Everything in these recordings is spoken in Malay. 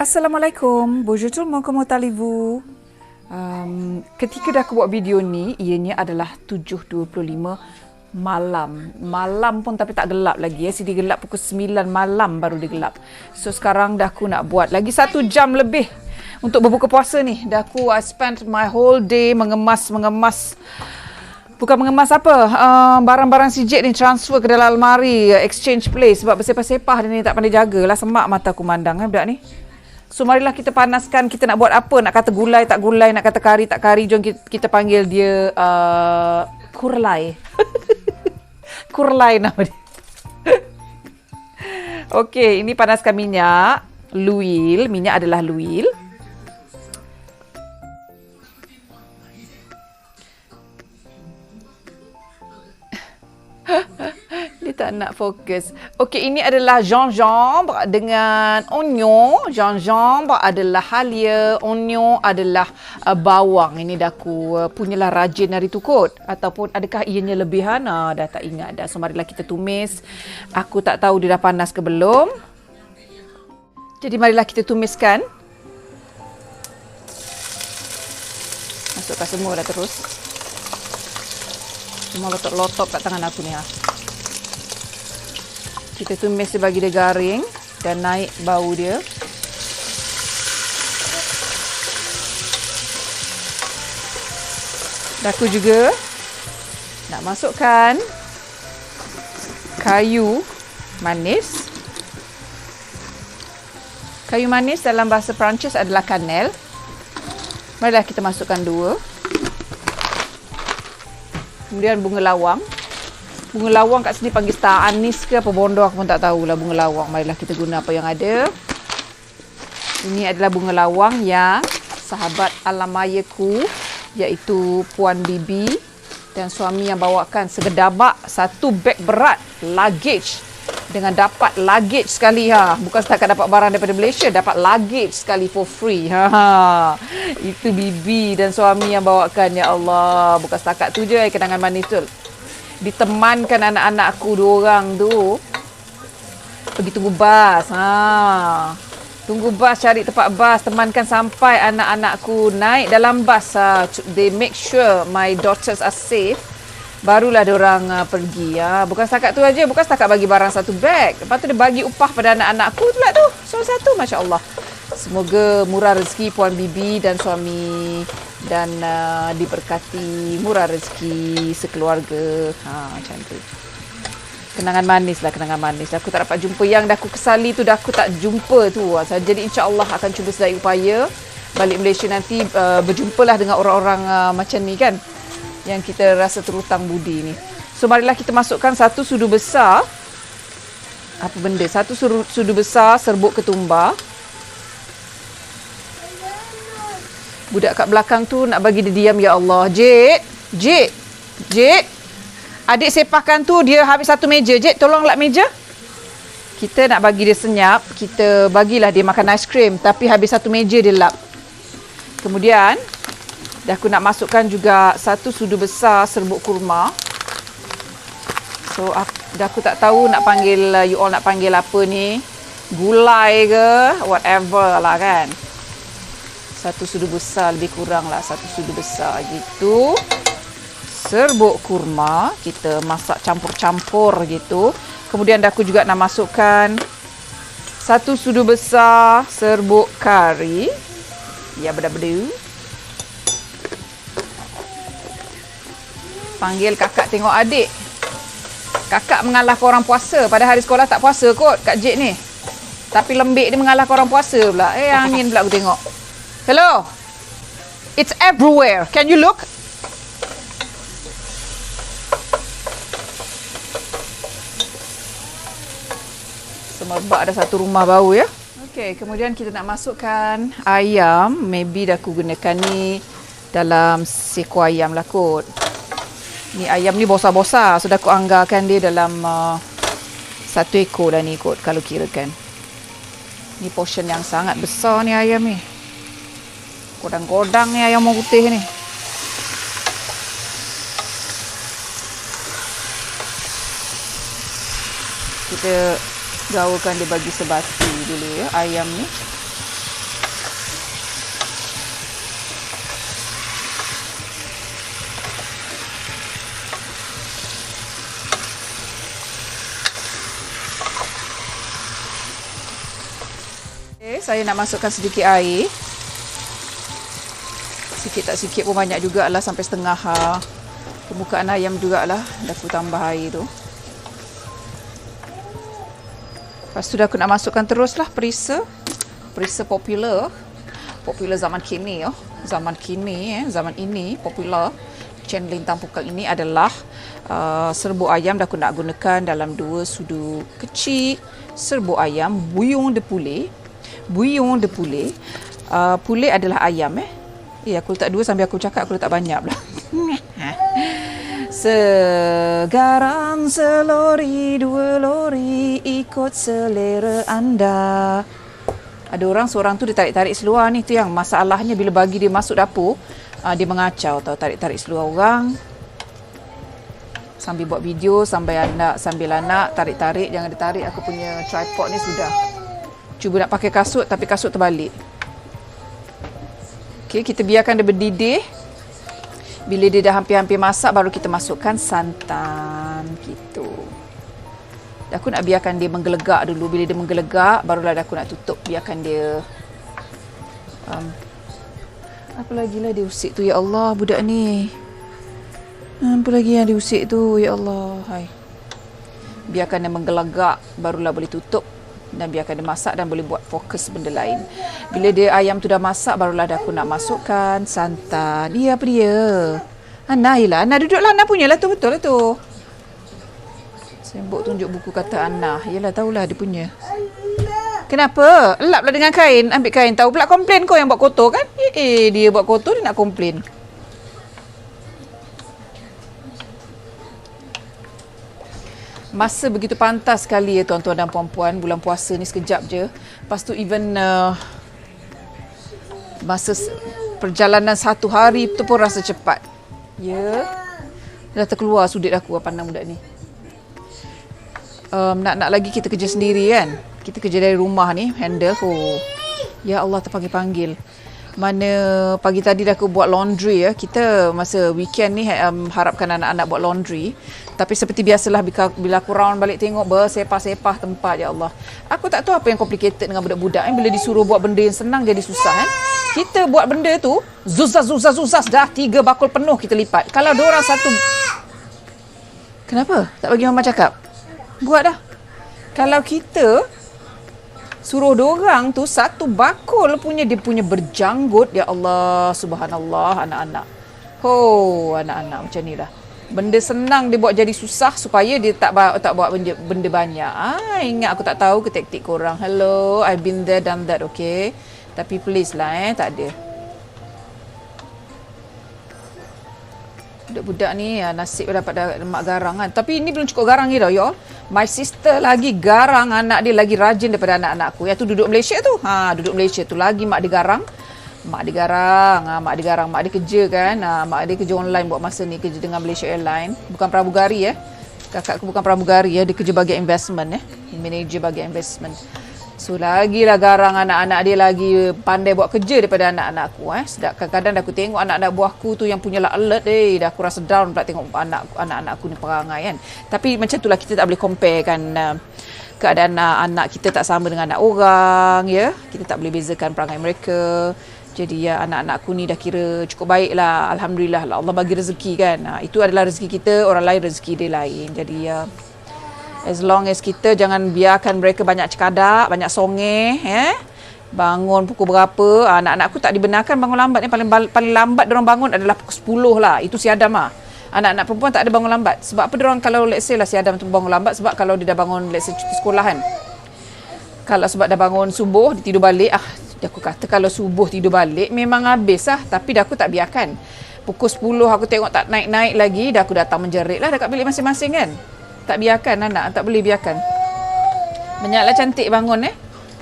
Assalamualaikum, bonjour tout le monde, comment allez-vous? Ketika dah aku buat video ni, ianya adalah 7.25 malam. Malam pun tapi tak gelap lagi. Dia gelap pukul 9 malam baru dia gelap. So sekarang dah aku nak buat lagi 1 jam lebih untuk berbuka puasa ni. Dah aku spend my whole day mengemas. Bukan mengemas apa, barang-barang sijik ni transfer ke dalam almari, exchange place sebab bersepah-sepah dia ni tak pandai jagalah, semak mata aku mandang budak ni. So marilah kita panaskan, kita nak buat apa, nak kata gulai tak gulai, nak kata kari tak kari, jom kita panggil dia kurlai. Kurlai nama dia. Okey, ini panaskan minyak, minyak adalah luil. Dia tak nak fokus. Okey, ini adalah gingembre dengan oignon. Gingembre adalah halia, oignon adalah bawang. Ini dah aku punyalah rajin hari tu kot. Ataupun adakah ianya lebihan? Dah tak ingat dah. So marilah kita tumis. Aku tak tahu dia dah panas ke belum. Jadi marilah kita tumiskan. Masukkan semua dah terus. Semua lotok-lotok kat tangan aku ni Kita tumis dia bagi dia garing dan naik bau dia. Dan aku juga nak masukkan kayu manis. Kayu manis dalam bahasa Perancis adalah cannelle. Marilah kita masukkan 2. Kemudian bunga lawang. Bunga lawang kat sini panggil star anis ke apa bondo aku pun tak tahulah bunga lawang. Marilah kita guna apa yang ada. Ini adalah bunga lawang yang sahabat alamayaku iaitu Puan Bibi dan suami yang bawakan segedabak 1 beg berat luggage dengan dapat luggage sekali bukan setakat dapat barang daripada Malaysia, dapat luggage sekali for free. Itu Bibi dan suami yang bawakan, ya Allah. Bukan setakat tu je kenangan manis tu. Ditemankan anak-anak aku 2 orang tu pergi tunggu bas. Tunggu bas, cari tempat bas, temankan sampai anak-anakku naik dalam bas. They make sure my daughters are safe. Barulah diorang pergi. Bukan setakat tu aja, bukan setakat bagi barang 1 beg. Lepas tu dia bagi upah pada anak-anakku pula tu. Satu-satu, masya-Allah. Semoga murah rezeki Puan Bibi dan suami dan diberkati murah rezeki sekeluarga. Macam tu. Kenangan manis lah, kenangan manis. Aku tak dapat jumpa yang dah aku kesali tu, dah aku tak jumpa tu. Jadi insya-Allah akan cuba sedaya upaya balik Malaysia nanti berjumpalah dengan orang-orang macam ni kan, yang kita rasa terhutang budi ni. So marilah kita masukkan 1 sudu besar. Apa benda? 1 sudu besar serbuk ketumbar. Budak kat belakang tu nak bagi dia diam, ya Allah. Jit. Adik sepahkan tu, dia habis 1 meja. Jit, tolong lap meja. Kita nak bagi dia senyap, kita bagilah dia makan aiskrim, tapi habis 1 meja dia lap. Kemudian dah aku nak masukkan juga 1 sudu besar serbuk kurma. So dah aku tak tahu nak panggil, you all nak panggil apa ni, gulai ke whatever lah kan. 1 sudu besar, lebih kurang lah 1 sudu besar gitu. Serbuk kurma kita masak campur-campur gitu. Kemudian dah aku juga nak masukkan 1 sudu besar serbuk kari. Ya, beda-beda. Panggil kakak tengok adik. Kakak mengalahkan orang puasa. Pada hari sekolah tak puasa kot Kak Jit ni. Tapi lembik dia mengalahkan orang puasa pula. Angin pula aku tengok. Hello. It's everywhere. Can you look? Semerbak ada 1 rumah bau ya. Okey, kemudian kita nak masukkan ayam. Maybe dah aku gunakan ni dalam seekor ayam lah kot. Ni ayam ni besar-besar. So dah aku anggarkan dia dalam 1 ekor dah ni kot kalau kirakan. Ni portion yang sangat besar ni ayam ni. Godang-godang ni ayam putih ni. Kita gaulkan dia bagi sebati dulu ya ayam ni. Okay, saya nak masukkan sedikit air. Sikit tak sikit pun banyak jugalah, sampai setengah permukaan ayam jugalah. Dah aku tambah air tu. Lepas tu dah aku nak masukkan teruslah perisa. Perisa popular zaman kini. Zaman ini popular. Channel Lintang Pukang ini adalah serbuk ayam. Dah aku nak gunakan dalam 2 sudu kecil. Serbuk ayam bouillon de poulet. Poulet adalah ayam aku letak 2 sambil aku cakap aku letak banyak pula. Segaran selori 2 lori ikut selera anda. Ada seorang tu dia tarik-tarik seluar ni, tu yang masalahnya bila bagi dia masuk dapur, dia mengacau tau, tarik-tarik seluar orang. Sambil buat video, sambil anak tarik-tarik, jangan ditarik aku punya tripod ni sudah. Cuba nak pakai kasut tapi kasut terbalik. Okey, kita biarkan dia berdidih. Bila dia dah hampir-hampir masak, baru kita masukkan santan gitu. Aku nak biarkan dia menggelegak dulu. Bila dia menggelegak, barulah aku nak tutup. Biarkan dia apa lagi lah dia usik tu, ya Allah, budak ni. Apa lagi yang dia usik tu, ya Allah. Hai. Biarkan dia menggelegak, barulah boleh tutup. Dan biarkan dia masak dan boleh buat fokus benda lain. Bila dia ayam tu dah masak, barulah aku nak masukkan santan. Apa dia? Ana duduklah, Ana punya lah tu, betul lah tu. Sembok tunjuk buku kata Ana. Yalah, tahulah dia punya. Kenapa? Elaplah dengan kain. Ambil kain. Tahu pula komplain kau yang buat kotor kan? Dia buat kotor, dia nak komplain. Masa begitu pantas sekali ya tuan-tuan dan puan-puan. Bulan puasa ni sekejap je. Lepas tu even masa perjalanan 1 hari tu pun rasa cepat. Ya. Dah terkeluar sudut aku pandang budak ni. Nak lagi kita kerja sendiri kan. Kita kerja dari rumah ni, handle. Ya Allah, terpanggil-panggil. Mana pagi tadi dah aku buat laundry ya. Kita masa weekend ni harapkan anak-anak buat laundry. Tapi seperti biasalah bila aku round balik tengok bersepah-sepah tempat, ya Allah. Aku tak tahu apa yang complicated dengan budak-budak bila disuruh buat benda yang senang jadi susah kan. Kita buat benda tu susah dah 3 bakul penuh kita lipat. Kalau diorang satu. Kenapa? Tak bagi mama cakap? Buat dah. Kalau kita suruh diorang tu 1 bakul punya, dia punya berjanggut, ya Allah, subhanallah, anak-anak. Anak-anak macam ni lah. Benda senang dia buat jadi susah supaya dia tak buat benda banyak. Ingat aku tak tahu ke taktik korang. Hello, I've been there, done that, okay? Tapi please lah, tak ada. Budak-budak ni nasib dapat mak garang kan. Tapi ini belum cukup garang ni tau, y'all. My sister lagi garang, anak dia lagi rajin daripada anak-anak aku. Yang tu duduk Malaysia tu. Duduk Malaysia tu lagi mak dia garang. Mak dia kerja kan. Mak dia kerja online buat masa ni, kerja dengan Malaysia Airlines. Bukan pramugari Kakakku bukan pramugari dia kerja bahagian investment manager bahagian investment. So lagilah garang anak-anak dia, lagi pandai buat kerja daripada anak-anak aku. Sedap kadang-kadang aku tengok anak-anak buahku tu yang punya lah alert, dah aku rasa down pula tengok anak-anak aku ni perangai kan. Tapi macam itulah, kita tak boleh compare kan. Keadaan anak kita tak sama dengan anak orang ya. Kita tak boleh bezakan perangai mereka. Jadi ya, anak-anak aku ni dah kira cukup baik lah. Alhamdulillah lah, Allah bagi rezeki kan. Itu adalah rezeki kita, orang lain rezeki dia lain. Jadi ya, as long as kita jangan biarkan mereka banyak cekadak, banyak songeh, bangun pukul berapa. Anak-anak aku tak dibenarkan bangun lambat ni. Paling lambat diorang bangun adalah pukul 10 lah. Itu si Adam lah. Anak-anak perempuan tak ada bangun lambat. Sebab apa diorang, kalau let's say lah si Adam tu bangun lambat, sebab kalau dia dah bangun let's say cuti sekolah kan. Kalau sebab dah bangun subuh, dia tidur balik. Aku kata kalau subuh tidur balik memang habis lah. Tapi dah aku tak biarkan. Pukul 10 aku tengok tak naik-naik lagi, dah aku datang menjerit lah dekat bilik masing-masing kan. Tak biarkan anak, tak boleh biarkan. Banyaklah cantik bangun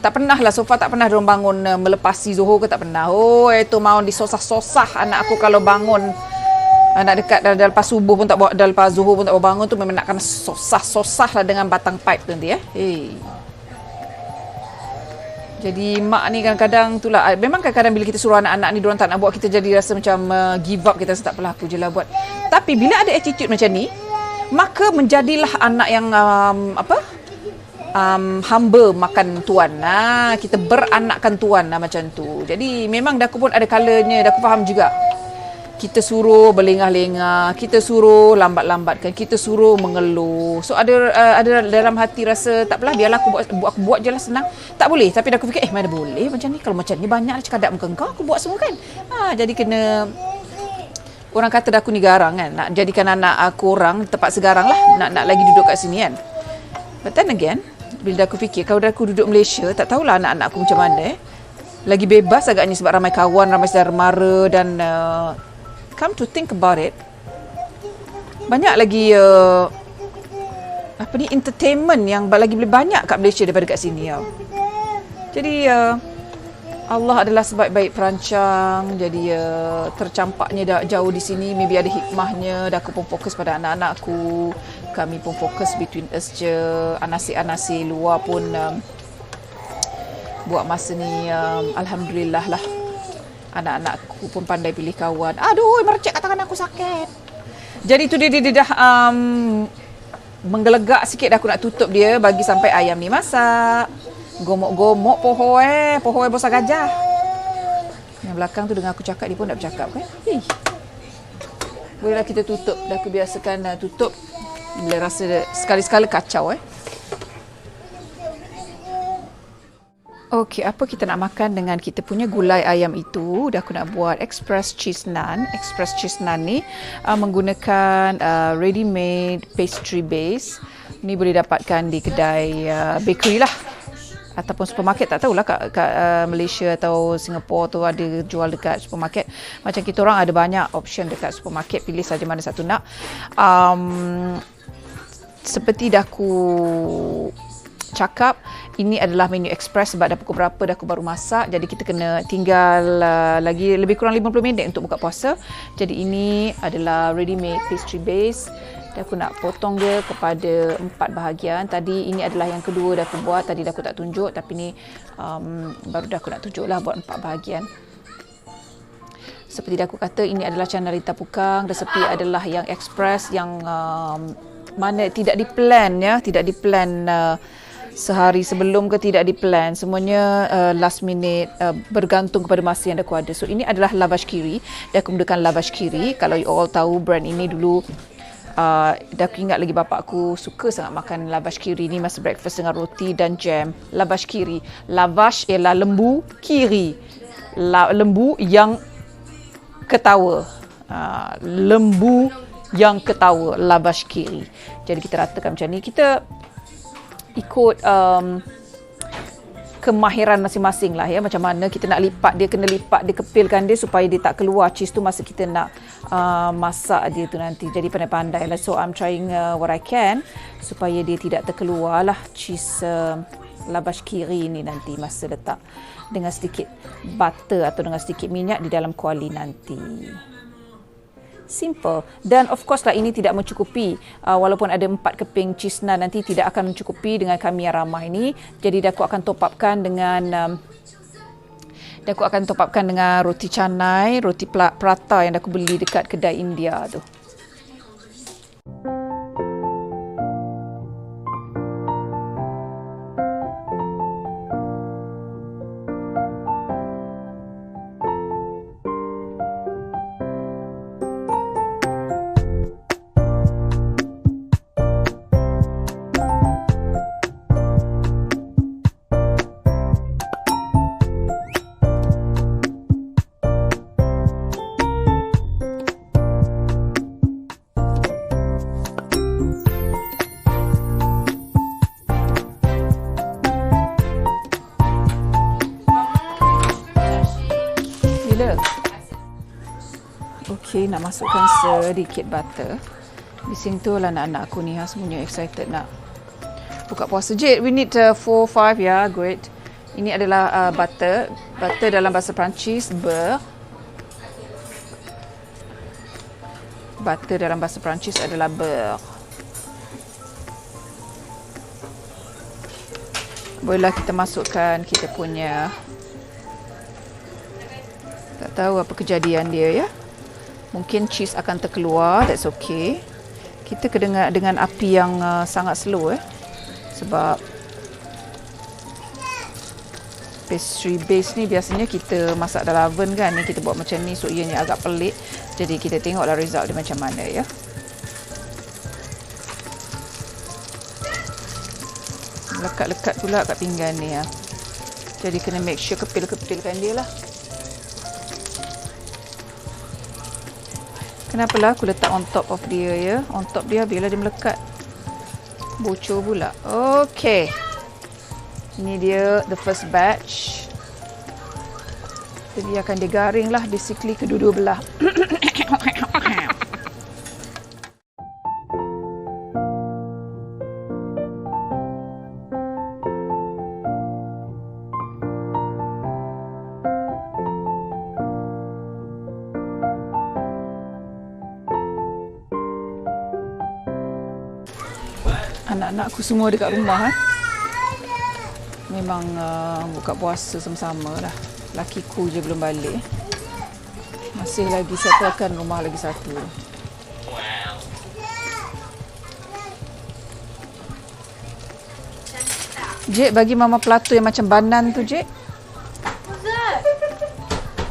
Tak pernah lah, so far tak pernah diorang bangun melepasi Zuhur ke, tak pernah. Itu mau disosah-sosah anak aku kalau bangun. Anak dekat dah lepas subuh pun tak bawa, dah lepas Zuhur pun tak bawa bangun tu, memang nak kena sosah-sosah lah dengan batang pipe tu nanti Jadi mak ni kadang-kadang tu lah. Memang kadang-kadang bila kita suruh anak-anak ni diorang tak nak buat, kita jadi rasa macam give up. Kita rasa tak apalah, aku je lah buat. Tapi bila ada attitude macam ni, maka menjadilah anak yang hamba makan tuan. Kita beranakkan tuan macam tu. Jadi memang Daku pun ada kalanya Daku faham juga. Kita suruh berlengah-lengah, kita suruh lambat-lambatkan, kita suruh mengeluh. So ada dalam hati rasa tak apalah, biarlah aku buat je lah, senang. Tak boleh, tapi Daku fikir mana boleh macam ni, kalau macam ni banyak cakap muka kau, aku buat semua kan. Jadi kena, orang kata Daku ni garang kan, nak jadikan anak aku orang terpaksa garang lah, nak lagi duduk kat sini kan. But then again, bila Daku fikir kalau Daku duduk Malaysia, tak tahulah anak-anak aku macam mana. Lagi bebas agaknya sebab ramai kawan, ramai saudara mara dan come to think about it, banyak lagi entertainment yang lagi lebih banyak kat Malaysia daripada kat sini. Jadi Allah adalah sebaik-baik perancang. Jadi tercampaknya jauh di sini, maybe ada hikmahnya. Aku pun fokus pada anak-anakku, kami pun fokus between us je. Anasi-anasi luar pun buat masa ni alhamdulillah lah. Anak-anakku pun pandai pilih kawan. Aduh, mercek kat tangan aku sakit. Jadi tu dia dah menggelegak sikit dah, aku nak tutup dia bagi sampai ayam ni masak. Gomok-gomok pohon bosa gajah. Yang belakang tu dengar aku cakap, dia pun nak bercakap kan. Bolehlah kita tutup. Dah aku biasakan tutup bila rasa sekali-sekala kacau. Okey, apa kita nak makan dengan kita punya gulai ayam itu? Dah aku nak buat express cheese naan. Express cheese naan ni menggunakan ready made pastry base. Ni boleh dapatkan di kedai bakery lah, ataupun supermarket. Tak tahulah kat Malaysia atau Singapura tu ada jual dekat supermarket. Macam kita orang ada banyak option dekat supermarket, pilih saja mana satu nak. Seperti dah aku cakap, ini adalah menu express sebab dah pukul berapa dah aku baru masak. Jadi kita kena tinggal lagi lebih kurang 50 minit untuk buka puasa. Jadi ini adalah ready made pastry base. Dan aku nak potong dia kepada 4 bahagian. Tadi ini adalah yang kedua dah aku buat. Tadi dah aku tak tunjuk, tapi ni baru dah aku nak tunjuk lah buat 4 bahagian. Seperti dah aku kata, ini adalah channel Rita Pukang. Resepi adalah yang express, yang mana tidak diplan ya, tidak diplan sehari sebelum ke, tidak diplan, semuanya last minute, bergantung kepada masa yang aku ada. So ini adalah lavash kiri, dan aku menggunakan lavash kiri. Kalau you all tahu brand ini dulu, dah aku ingat lagi bapak aku suka sangat makan lavash kiri ni masa breakfast dengan roti dan jam. Lavash kiri, lavash ialah lembu, kiri lembu yang ketawa, lembu yang ketawa, lavash kiri. Jadi kita ratakan macam ni, kita ikut kemahiran masing-masing lah ya, macam mana kita nak lipat dia, kena lipat dia, kepilkan dia supaya dia tak keluar cheese tu masa kita nak masak dia tu nanti. Jadi pandai-pandai lah. So I'm trying what I can supaya dia tidak terkeluar lah cheese lavash kiri ni nanti masa letak dengan sedikit butter atau dengan sedikit minyak di dalam kuali nanti. Simple. Dan of course lah, ini tidak mencukupi. Walaupun ada 4 keping cheese naan, nanti tidak akan mencukupi dengan kami yang ramai ni. Jadi aku akan top upkan dengan roti canai, roti prata yang aku beli dekat kedai India tu. Okey, nak masukkan sedikit butter. Di sini tu lah anak-anak aku ni semuanya excited nak buka puasa. Jade, we need 4-5 ya, great. Ini adalah butter. Butter dalam bahasa Perancis, beurre. Butter dalam bahasa Perancis adalah beurre. Bolehlah kita masukkan kita punya, tak tahu apa kejadian dia ya. Mungkin cheese akan terkeluar, that's okay. Kita kena dengan api yang sangat slow sebab Pastry base ni biasanya kita masak dalam oven kan. Ni kita buat macam ni, so ianya agak pelik. Jadi kita tengoklah result dia macam mana ya. Lekat-lekat pula kat pinggan ni ya. Jadi kena make sure kepil-kepilkan dia lah. Kenapalah aku letak on top of dia ya. On top dia biarlah dia melekat. Bocor pula. Okay. Ini dia the first batch. Kita biarkan dia garing lah basically kedua-dua belah. Anak-anakku semua dekat rumah Memang buka puasa sama-sama lah. Lakiku je belum balik. Masih lagi settlekan rumah lagi satu. Jek, bagi mama plato yang macam banan tu, Jek.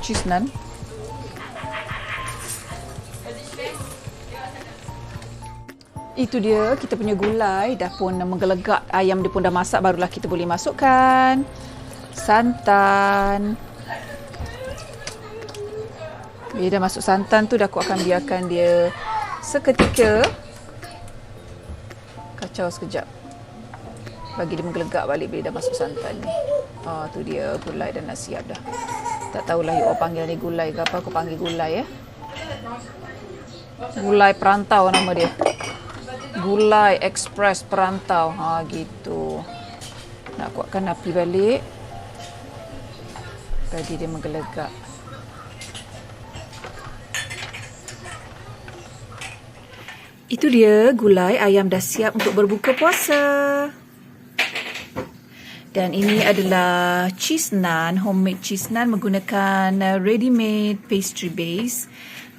Cheese naan. Itu dia kita punya gulai. Dah pun menggelegak. Ayam dia pun dah masak. Barulah kita boleh masukkan santan. Bila dah masuk santan tu, dah aku akan biarkan dia seketika. Kacau sekejap. Bagi dia menggelegak balik bila dah masuk santan ni. Tu dia gulai dah nak siap dah. Tak tahulah you all panggil ni gulai ke apa. Aku panggil gulai ya. Gulai perantau nama dia. Gulai Express perantau. Gitu. Nak kuatkan api balik. Bagi dia menggelegak. Itu dia gulai ayam dah siap untuk berbuka puasa. Dan ini adalah cheese naan, homemade cheese naan menggunakan ready-made pastry base.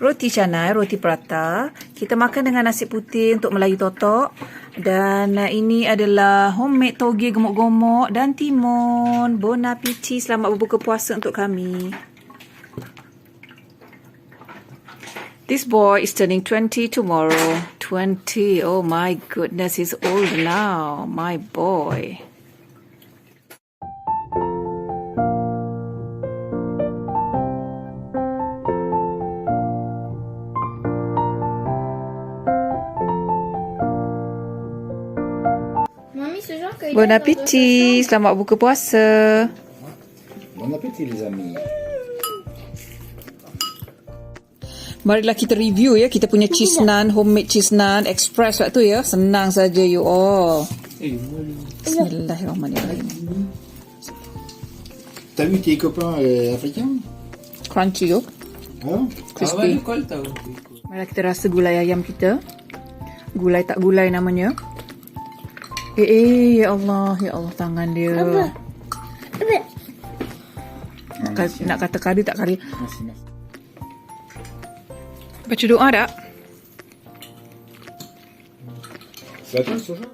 Roti canai, roti prata. Kita makan dengan nasi putih untuk Melayu totok. Dan ini adalah homemade toge gemuk-gemuk dan timun. Bon appetit, selamat berbuka puasa untuk kami. This boy is turning 20 tomorrow. 20, oh my goodness, he's old now. My boy. Bon appétit, selamat buka puasa. Bon appétit les amis. Marilah kita review ya kita punya cheese naan, homemade cheese naan express waktu ya. Senang saja you all. Bismillahirrahmanirrahim. T'as vu tes copains africains? Crunchy yo. Hein? Crispy. Marilah kita rasa gulai ayam kita. Gulai tak gulai namanya. Ya Allah tangan dia. Nak kata kari tak kari. Baca doa tak? C'est à toi, Soja?